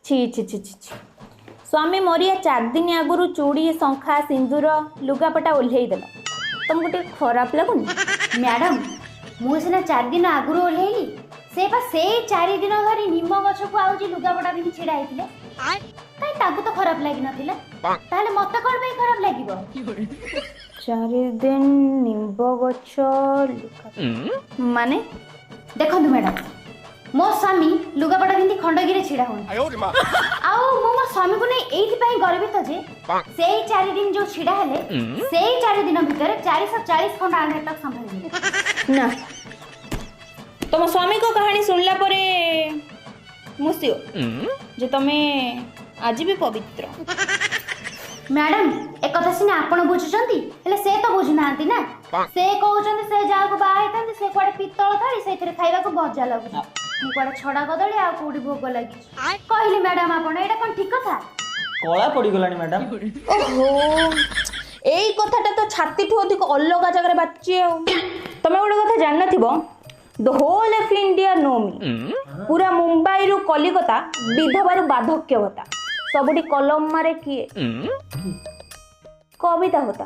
छी छी छी छी छी। स्वामी मरिया 4 दिन आगुरी चूड़ी शंखा सिंदूर लुगापटा ओल्हेई देल तुमको टे खराब लगुनि? मैडम मु सिना 4 दिन आगुरी ओल्हेइली से बा से 4 दिन धरी निम गछ को आउजी लुगापटा भी छिड़ा हेतिले काई ताकू तो खराब लागि नथिले ताले मते कोन पे खराब लागिबो? 4 दिन निम्ब गछ माने देखंतु मैडम मो स्वामी लुगापटा बिंदी खंडगिरे छिड़ा होन आउ मो स्वामी को नै एथि पई गर्वित जे सेई 4 दिन जो छिड़ा हेले सेई 4 दिन भितर 440 खंड आंधे तक संभाली ना तुम स्वामी को कहानी सुनला परे मुसियो जे तमे आज भी पवित्र। मैडम एक कथा सिना आपण बुझुचंती हेले से तो बुझु नांती ना से कहउचंती से जा को बाहे तंती से कोडे पित्तल थाली सेथिरे खाइबा को मजा लागु मु कोडे छडा कदळी आ कोडी भोग लागी कहली मैडम आपण एटा कोन ठीक कथा कला पड़ी गलानी मैडम। ओहो एई कथाटा तो छाती ठो अधिक अलग जगह बाची तमे गोटे कथा जान नथिबो द होल ऑफ इंडिया नो मी पूरा मुंबई रु कलिकता विधवा बार्धक्य होता सबुठी कलम मारे किए कविता होता।